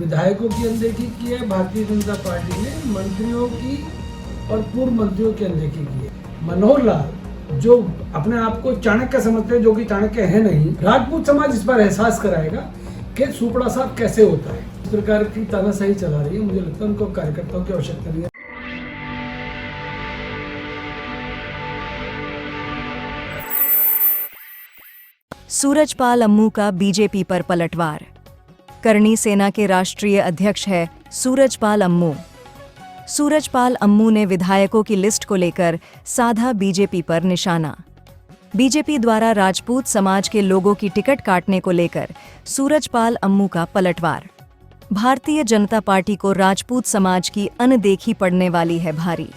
विधायकों की अनदेखी की है भारतीय जनता पार्टी ने, मंत्रियों की और पूर्व मंत्रियों की अनदेखी की है। मनोहर लाल जो अपने आप को चाणक्य समझते हैं, जो कि चाणक्य है नहीं, राजपूत समाज इस पर एहसास कराएगा कि सुपड़ा साहब कैसे होता है। इस प्रकार की तानाशाही चला रही है, मुझे लगता है उनको कार्यकर्ताओं की आवश्यकता नहीं है। सूरजपाल अम्मू का बीजेपी पर पलटवार। करणी सेना के राष्ट्रीय अध्यक्ष है सूरजपाल अम्मू। सूरजपाल अम्मू ने विधायकों की लिस्ट को लेकर साधा बीजेपी पर निशाना। बीजेपी द्वारा राजपूत समाज के लोगों की टिकट काटने को लेकर सूरजपाल अम्मू का पलटवार। भारतीय जनता पार्टी को राजपूत समाज की अनदेखी पड़ने वाली है भारी।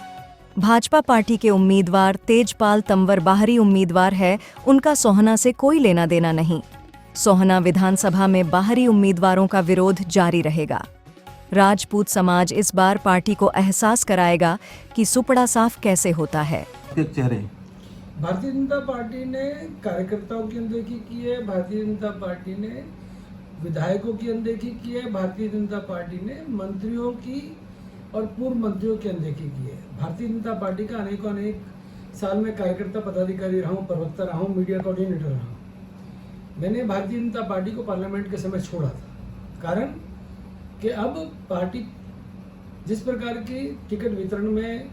भाजपा पार्टी के उम्मीदवार तेजपाल तंवर बाहरी उम्मीदवार है, उनका सोहना से कोई लेना देना नहीं। सोहना विधानसभा में बाहरी उम्मीदवारों का विरोध जारी रहेगा। राजपूत समाज इस बार पार्टी को एहसास कराएगा कि सुपड़ा साफ कैसे होता है। भारतीय जनता पार्टी ने कार्यकर्ताओं की अनदेखी की है, भारतीय जनता पार्टी ने विधायकों की अनदेखी की है, भारतीय जनता पार्टी ने मंत्रियों की और पूर्व मंत्रियों की अनदेखी की है। भारतीय जनता पार्टी का अनेक साल में कार्यकर्ता पदाधिकारी रहा हूँ, प्रवक्ता रहा हूँ, मीडिया कोऑर्डिनेटर रहा हूँ। मैंने भारतीय जनता पार्टी को पार्लियामेंट के समय छोड़ा था, कारण कि अब पार्टी जिस प्रकार की टिकट वितरण में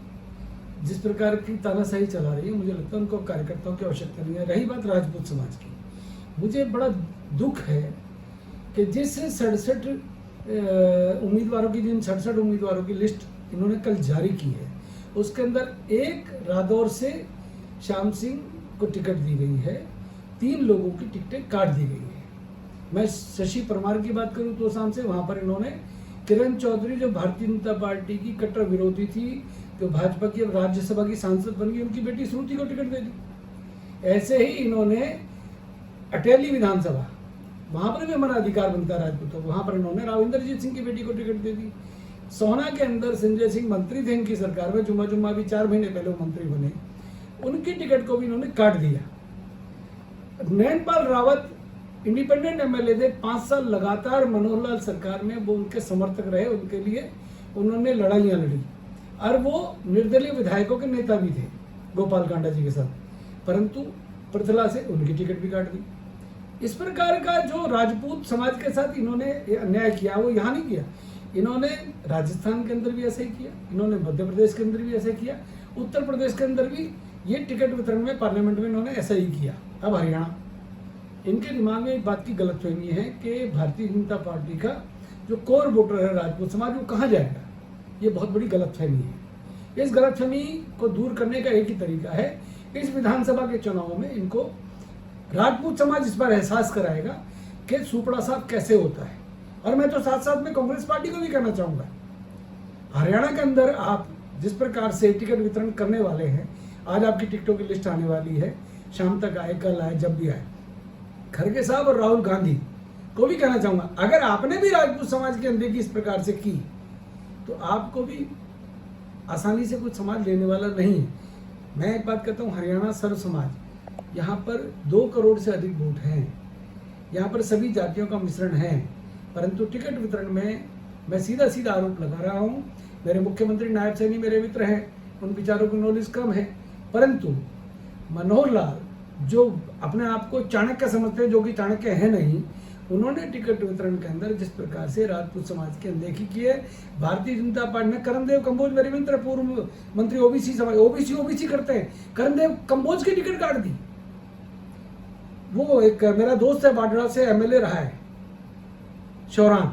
जिस प्रकार की तानाशाही चला रही है, मुझे लगता है उनको कार्यकर्ताओं की आवश्यकता नहीं है। रही बात राजपूत समाज की, मुझे बड़ा दुख है कि जिन 67 उम्मीदवारों की लिस्ट इन्होंने कल जारी की है, उसके अंदर एक रादौर से श्याम सिंह को टिकट दी गई है, 3 लोगों की टिकटें काट दी गई है। मैं शशि परमार की बात करूं तो शाम से वहां पर इन्होंने किरण चौधरी जो भारतीय जनता पार्टी की कट्टर विरोधी थी, जो भाजपा की अब राज्यसभा की सांसद बन गई, उनकी बेटी श्रुति को टिकट दे दी। ऐसे ही इन्होंने अटेली विधानसभा, वहां पर भी हमारा अधिकार बनता है राजपूतों, वहां पर इन्होंने राविंदरजीत सिंह की बेटी को टिकट दे दी। सोहना के अंदर संजय सिंह मंत्री थे इनकी सरकार में, जुम्मा अभी 4 महीने पहले वो मंत्री बने, उनकी टिकट को भी इन्होंने काट दिया। नैनपाल रावत इंडिपेंडेंट एमएलए थे, 5 साल लगातार मनोहर लाल सरकार में वो उनके समर्थक रहे, उनके लिए उन्होंने लड़ाइयाँ लड़ी और वो निर्दलीय विधायकों के नेता भी थे गोपाल कांडा जी के साथ, परंतु पृथला से उनकी टिकट भी काट दी। इस प्रकार का जो राजपूत समाज के साथ इन्होंने अन्याय किया, वो यहाँ नहीं किया, इन्होंने राजस्थान के अंदर भी ऐसे ही किया, इन्होंने मध्य प्रदेश के अंदर भी ऐसे किया, उत्तर प्रदेश के अंदर भी ये टिकट वितरण में पार्लियामेंट में इन्होंने ऐसा ही किया। अब हरियाणा, इनके दिमाग में एक बात की गलतफहमी है कि भारतीय जनता पार्टी का जो कोर वोटर है राजपूत समाज, वो कहाँ जाएगा। ये बहुत बड़ी गलतफहमी है। इस गलतफहमी को दूर करने का एक ही तरीका है, इस विधानसभा के चुनाव में इनको राजपूत समाज इस पर एहसास कराएगा कि सुपड़ा साहब कैसे होता है। और मैं तो साथ साथ में कांग्रेस पार्टी को भी कहना चाहूँगा, हरियाणा के अंदर आप जिस प्रकार से टिकट वितरण करने वाले हैं, आज आपकी टिकटों की लिस्ट आने वाली है, शाम तक आए, कल आए, जब भी आए। खड़गे साहब और राहुल गांधी को भी कहना चाहूँगा, अगर आपने भी राजपूत समाज की अनदेखी इस प्रकार से की, तो आपको भी आसानी से कुछ समाज लेने वाला नहीं है। मैं एक बात कहता हूँ, हरियाणा सर्व समाज, यहाँ पर 2 करोड़ से अधिक वोट हैं, यहाँ पर सभी जातियों का मिश्रण है, परंतु टिकट वितरण में मैं सीधा आरोप लगा रहा हूँ। मेरे मुख्यमंत्री नायब सैनी मेरे मित्र हैं, उन विचारों की नॉलेज कम है, परंतु मनोहर लाल जो अपने आप को चाणक्य समझते हैं, जो कि चाणक्य है नहीं, उन्होंने टिकट वितरण के अंदर जिस प्रकार से राजपूत समाज की अनदेखी की है। भारतीय जनता पार्टी ने करणदेव कंबोज मेरे मित्र, पूर्व मंत्री ओबीसी समाज, ओबीसी करते हैं, करणदेव कंबोज की टिकट काट दी। वो एक मेरा दोस्त है, बाडरा से एमएलए रहा है, शौरान,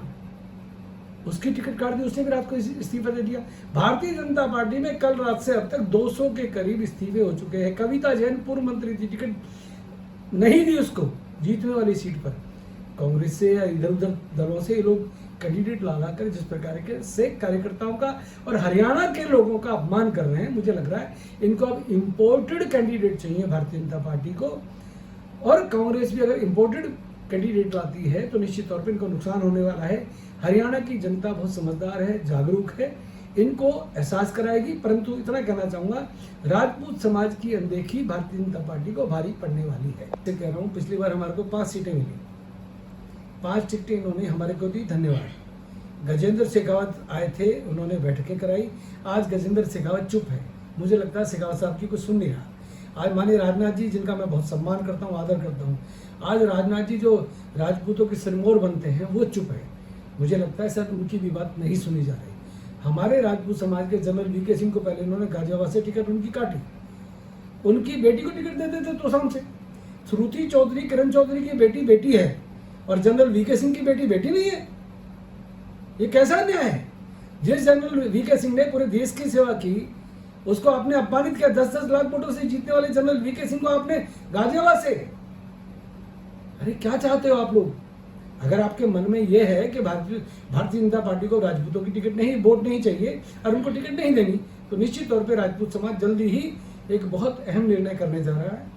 उसकी टिकट काट दी, उसने भी रात को इस्तीफा दे दिया। भारतीय जनता पार्टी में कल रात से अब तक 200 के करीब इस्तीफे हो चुके हैं। कविता जैन पूर्व मंत्री थी, टिकट नहीं दी उसको जीतने वाली सीट पर। कांग्रेस से या इधर उधर दलों से ये लोग कैंडिडेट ला कर जिस प्रकार के से कार्यकर्ताओं का और हरियाणा के लोगों का अपमान कर रहे हैं, मुझे लग रहा है इनको अब इम्पोर्टेड कैंडिडेट चाहिए भारतीय जनता पार्टी को। और कांग्रेस भी अगर इम्पोर्टेड कैंडिडेट लाती है तो निश्चित तौर पर इनको नुकसान होने वाला है। हरियाणा की जनता बहुत समझदार है, जागरूक है, इनको एहसास कराएगी। परंतु इतना कहना चाहूँगा, राजपूत समाज की अनदेखी भारतीय जनता पार्टी को भारी पड़ने वाली है। मैं कह रहा हूँ, पिछली बार हमारे को 5 सीटें मिली, 5 टिकटें इन्होंने हमारे को दी, धन्यवाद। गजेंद्र शेखावत आए थे, उन्होंने बैठकें कराई। आज गजेंद्र शेखावत चुप है। मुझे लगता है शेखावत साहब की कुछ सुन नहीं रहा। आज माननीय राजनाथ जी, जिनका मैं बहुत सम्मान करता हूँ, आदर करता हूँ, आज राजनाथ जी जो राजपूतों के सिरमौर बनते हैं, वो चुप है। मुझे लगता है शायद उनकी भी बात नहीं सुनी जा रही। हमारे राजपूत समाज के जनरल वीके सिंह को पहले इन्होंने गाजियाबाद से टिकट उनकी काटी, उनकी बेटी को टिकट दे देते तोशाम से। श्रुति चौधरी, किरण चौधरी की बेटी बेटी है और जनरल वीके सिंह की बेटी बेटी नहीं है। ये कैसा अन्याय है? जिस जनरल वीके सिंह ने पूरे देश की सेवा की, उसको आपने अपमानित किया। 10-10 लाख वोटों से जीतने वाले जनरल वीके सिंह को आपने गाजियाबाद से। अरे क्या चाहते हो आप लोग? अगर आपके मन में यह है कि भारतीय जनता पार्टी को राजपूतों की टिकट नहीं, वोट नहीं चाहिए और उनको टिकट नहीं देनी, तो निश्चित तौर पे राजपूत समाज जल्दी ही एक बहुत अहम निर्णय करने जा रहा है।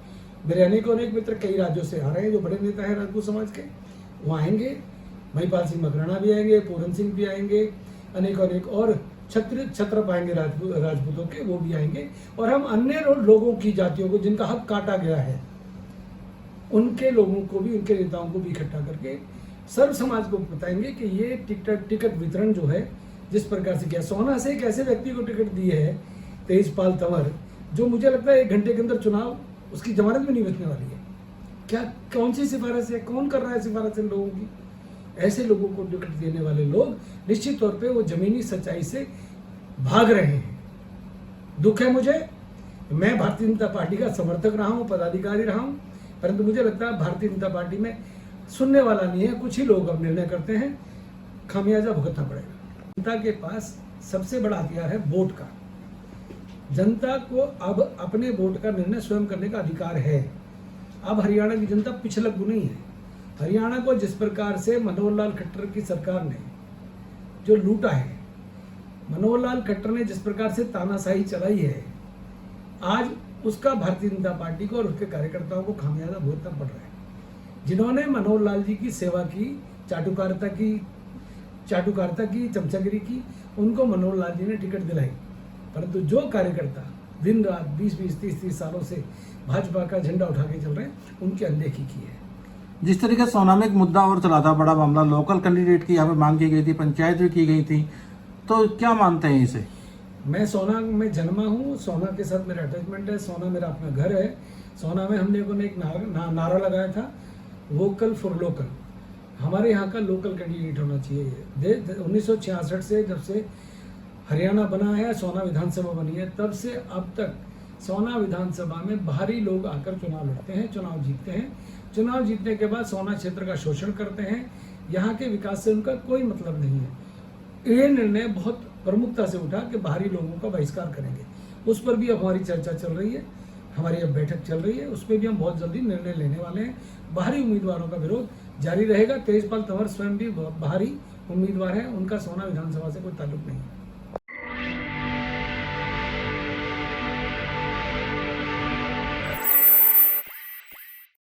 मेरे अनेक मित्र कई राज्यों से आ रहे हैं, जो बड़े नेता हैं राजपूत समाज के, वो आएंगे। महिपाल सिंह मकराना भी आएंगे, पूरन सिंह भी आएंगे, अनेक और छत्र पाएंगे राजपूतों के, वो भी आएंगे। और हम अन्य लोगों की जातियों को, जिनका हक काटा गया है, उनके लोगों को भी, उनके नेताओं को भी इकट्ठा करके सर्व समाज को बताएंगे कि ये टिकट वितरण जो है जिस प्रकार से किया। सोना से एक ऐसे व्यक्ति को टिकट दी है, तेजपाल तंवर, जो मुझे लगता है 1 घंटे के अंदर चुनाव, उसकी जमानत भी नहीं बचने वाली है। क्या, कौन सी सिफारिश है? कौन कर रहा है सिफारिश इन लोगों की? ऐसे लोगों को टिकट देने वाले लोग निश्चित तौर पे वो जमीनी सच्चाई से भाग रहे हैं। दुख है मुझे, मैं भारतीय जनता पार्टी का समर्थक रहा हूँ, पदाधिकारी रहा हूँ, परंतु मुझे लगता है भारतीय जनता पार्टी में सुनने वाला नहीं है। कुछ ही लोग अब निर्णय करते हैं, खामियाजा भुगतना पड़ेगा। जनता के पास सबसे बड़ा हथियार है वोट का। जनता को अब अपने वोट का निर्णय स्वयं करने का अधिकार है। अब हरियाणा की जनता पिछलग्गू नहीं है। हरियाणा को जिस प्रकार से मनोहर लाल खट्टर की सरकार ने जो लूटा है, मनोहर लाल खट्टर ने जिस प्रकार से तानाशाही चलाई है, आज उसका भारतीय जनता पार्टी को और उसके कार्यकर्ताओं को खामियाजा भुगतना पड़ रहा है। जिन्होंने मनोहर लाल जी की सेवा की, चाटुकारिता की, चमचागिरी की, उनको मनोहर लाल जी ने टिकट दिलाई। परंतु जो कार्यकर्ता दिन रात 20-20, 30-30 सालों से भाजपा का झंडा उठा के चल रहे हैं, उनकी अनदेखी की है। जिस तरीके से सोना में एक मुद्दा और चला था, बड़ा मामला, लोकल कैंडिडेट की यहाँ पे मांग की गई थी, पंचायत भी की गई थी, तो क्या मानते हैं इसे? मैं सोना में जन्मा हूँ, सोना के साथ मेरा अटैचमेंट है, सोना मेरा अपना घर है। सोना में हम लोगों ने एक नारा लगाया था, वोकल फॉर लोकल। हमारे यहाँ का लोकल कैंडिडेट होना चाहिए। 1966 से जब से हरियाणा बना है, सोना विधानसभा बनी है, तब से अब तक सोना विधानसभा में बाहरी लोग आकर चुनाव लड़ते हैं, चुनाव जीतते हैं। चुनाव जीतने के बाद सोना क्षेत्र का शोषण करते हैं। यहाँ के विकास से उनका कोई मतलब नहीं है। ये निर्णय बहुत प्रमुखता से उठा कि बाहरी लोगों का बहिष्कार करेंगे। उस पर भी अब हमारी चर्चा चल रही है, हमारी अब बैठक चल रही है, उस पर भी हम बहुत जल्दी निर्णय लेने वाले हैं। बाहरी उम्मीदवारों का विरोध जारी रहेगा। तेजपाल तंवर स्वयं भी बाहरी उम्मीदवार हैं, उनका सोना विधानसभा से कोई ताल्लुक नहीं है।